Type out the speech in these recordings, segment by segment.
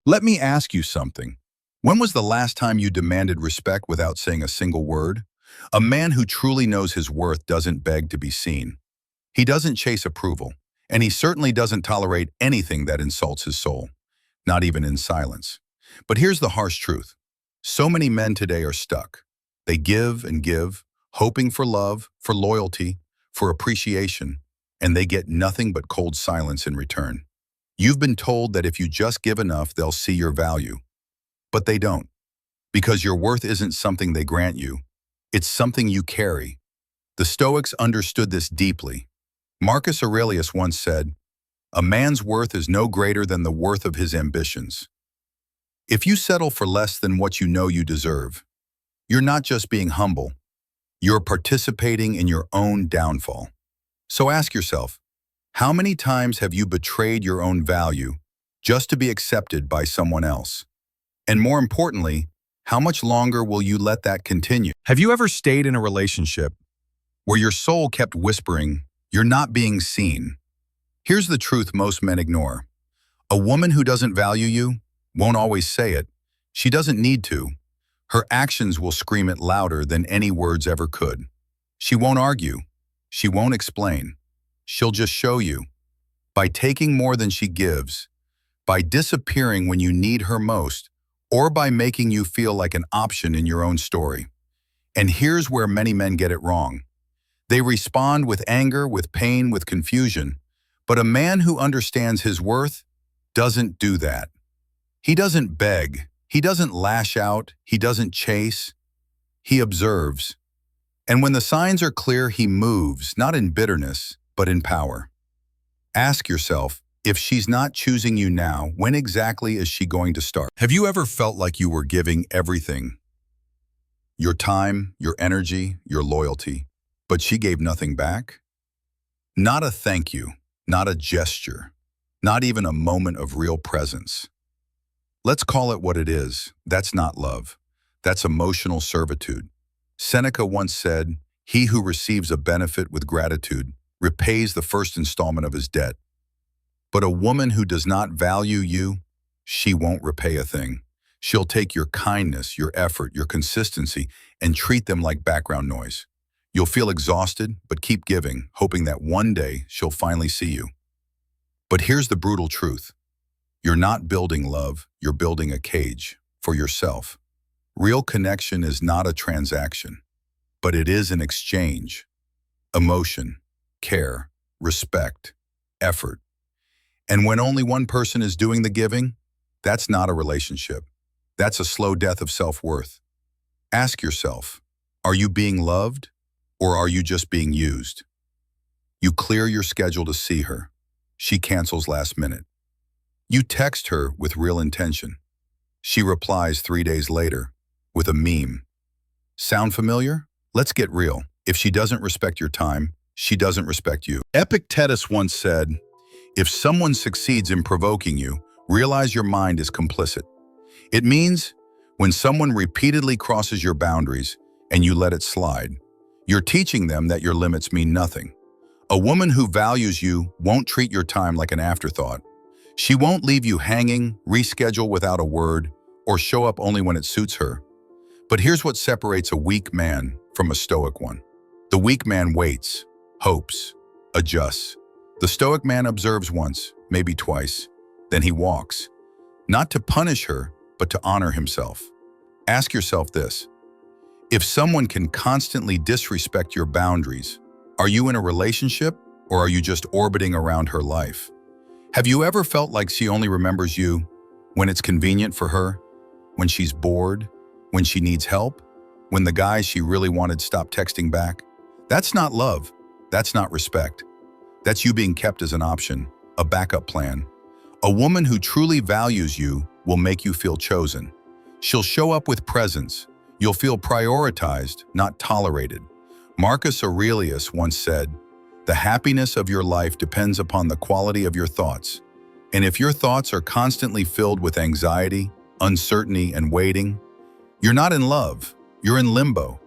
Let me ask you something. When was the last time you demanded respect without saying a single word? A man who truly knows his worth doesn't beg to be seen. He doesn't chase approval, and he certainly doesn't tolerate anything that insults his soul, not even in silence. But here's the harsh truth. So many men today are stuck. They give and give, hoping for love, for loyalty, for appreciation, and they get nothing but cold silence in return. You've been told that if you just give enough, they'll see your value. But they don't, because your worth isn't something they grant you. It's something you carry. The Stoics understood this deeply. Marcus Aurelius once said, "A man's worth is no greater than the worth of his ambitions." If you settle for less than what you know you deserve, you're not just being humble, you're participating in your own downfall. So ask yourself, how many times have you betrayed your own value just to be accepted by someone else? And more importantly, how much longer will you let that continue? Have you ever stayed in a relationship where your soul kept whispering, "You're not being seen"? Here's the truth most men ignore. A woman who doesn't value you won't always say it. She doesn't need to. Her actions will scream it louder than any words ever could. She won't argue. She won't explain. She'll just show you. By taking more than she gives, by disappearing when you need her most, or by making you feel like an option in your own story. And here's where many men get it wrong. They respond with anger, with pain, with confusion. But a man who understands his worth doesn't do that. He doesn't beg. He doesn't lash out. He doesn't chase. He observes. And when the signs are clear, he moves, not in bitterness, but in power. Ask yourself, if she's not choosing you now, when exactly is she going to start? Have you ever felt like you were giving everything? Your time, your energy, your loyalty, but she gave nothing back? Not a thank you, not a gesture, not even a moment of real presence. Let's call it what it is. That's not love. That's emotional servitude. Seneca once said, "He who receives a benefit with gratitude repays the first installment of his debt." But a woman who does not value you, she won't repay a thing. She'll take your kindness, your effort, your consistency, and treat them like background noise. You'll feel exhausted, but keep giving, hoping that one day she'll finally see you. But here's the brutal truth. You're not building love, you're building a cage for yourself. Real connection is not a transaction, but it is an exchange. Emotion, care, respect, effort. And when only one person is doing the giving, that's not a relationship. That's a slow death of self-worth. Ask yourself, are you being loved or are you just being used? You clear your schedule to see her. She cancels last minute. You text her with real intention. She replies 3 days later with a meme. Sound familiar? Let's get real. If she doesn't respect your time, she doesn't respect you. Epictetus once said, "If someone succeeds in provoking you, realize your mind is complicit." It means when someone repeatedly crosses your boundaries and you let it slide, you're teaching them that your limits mean nothing. A woman who values you won't treat your time like an afterthought. She won't leave you hanging, reschedule without a word, or show up only when it suits her. But here's what separates a weak man from a stoic one. The weak man waits, hopes, adjusts. The stoic man observes once, maybe twice, then he walks. Not to punish her, but to honor himself. Ask yourself this. If someone can constantly disrespect your boundaries, are you in a relationship or are you just orbiting around her life? Have you ever felt like she only remembers you when it's convenient for her, when she's bored, when she needs help, when the guy she really wanted stopped texting back? That's not love. That's not respect. That's you being kept as an option, a backup plan. A woman who truly values you will make you feel chosen. She'll show up with presence. You'll feel prioritized, not tolerated. Marcus Aurelius once said, "The happiness of your life depends upon the quality of your thoughts." And if your thoughts are constantly filled with anxiety, uncertainty, and waiting, you're not in love, you're in limbo.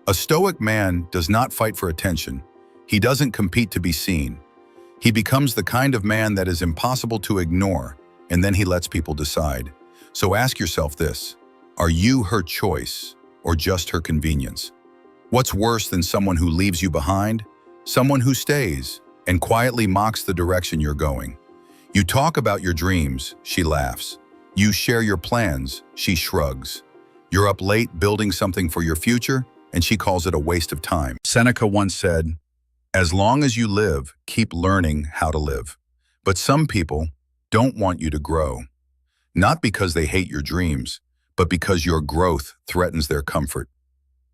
A stoic man does not fight for attention. He doesn't compete to be seen. He becomes the kind of man that is impossible to ignore, and then he lets people decide. So ask yourself this: are you her choice or just her convenience? What's worse than someone who leaves you behind? Someone who stays and quietly mocks the direction you're going. You talk about your dreams, she laughs. You share your plans, she shrugs. You're up late building something for your future, and she calls it a waste of time. Seneca once said, "As long as you live, keep learning how to live." But some people don't want you to grow, not because they hate your dreams, but because your growth threatens their comfort.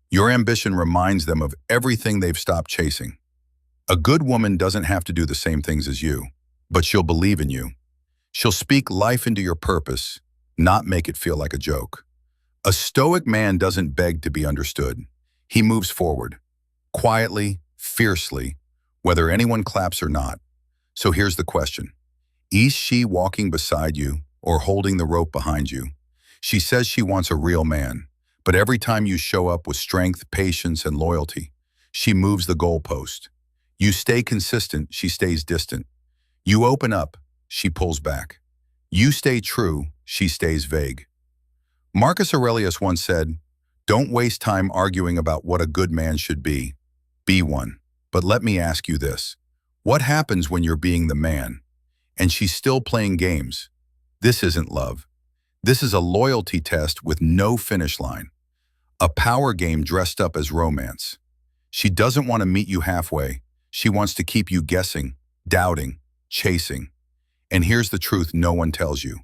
Your ambition reminds them of everything they've stopped chasing. A good woman doesn't have to do the same things as you, but she'll believe in you. She'll speak life into your purpose, not make it feel like a joke. A stoic man doesn't beg to be understood. He moves forward, quietly, fiercely, whether anyone claps or not. So here's the question. Is she walking beside you or holding the rope behind you? She says she wants a real man, but every time you show up with strength, patience, and loyalty, she moves the goalpost. You stay consistent, she stays distant. You open up, she pulls back. You stay true, she stays vague. Marcus Aurelius once said, "Don't waste time arguing about what a good man should be. Be one." But let me ask you this. What happens when you're being the man, and she's still playing games? This isn't love. This is a loyalty test with no finish line. A power game dressed up as romance. She doesn't want to meet you halfway. She wants to keep you guessing, doubting, chasing. And here's the truth no one tells you.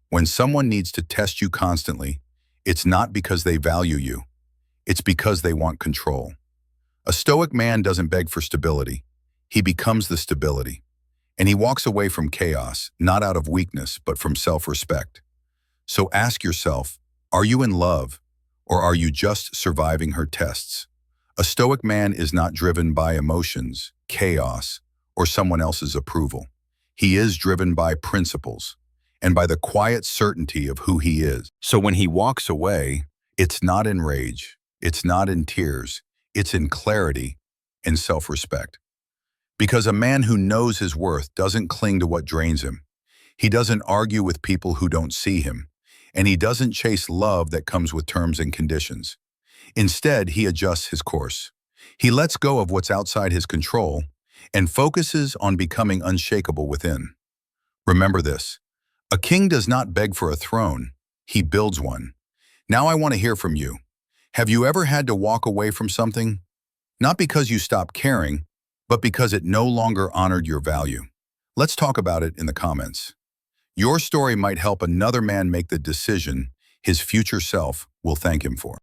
When someone needs to test you constantly, it's not because they value you. It's because they want control. A stoic man doesn't beg for stability. He becomes the stability. And he walks away from chaos, not out of weakness, but from self-respect. So ask yourself, are you in love, or are you just surviving her tests? A stoic man is not driven by emotions, chaos, or someone else's approval. He is driven by principles and by the quiet certainty of who he is. So when he walks away, it's not in rage, it's not in tears, it's in clarity and self-respect. Because a man who knows his worth doesn't cling to what drains him. He doesn't argue with people who don't see him, and he doesn't chase love that comes with terms and conditions. Instead, he adjusts his course. He lets go of what's outside his control and focuses on becoming unshakable within. Remember this, a king does not beg for a throne, he builds one. Now I want to hear from you. Have you ever had to walk away from something? Not because you stopped caring, but because it no longer honored your value. Let's talk about it in the comments. Your story might help another man make the decision his future self will thank him for.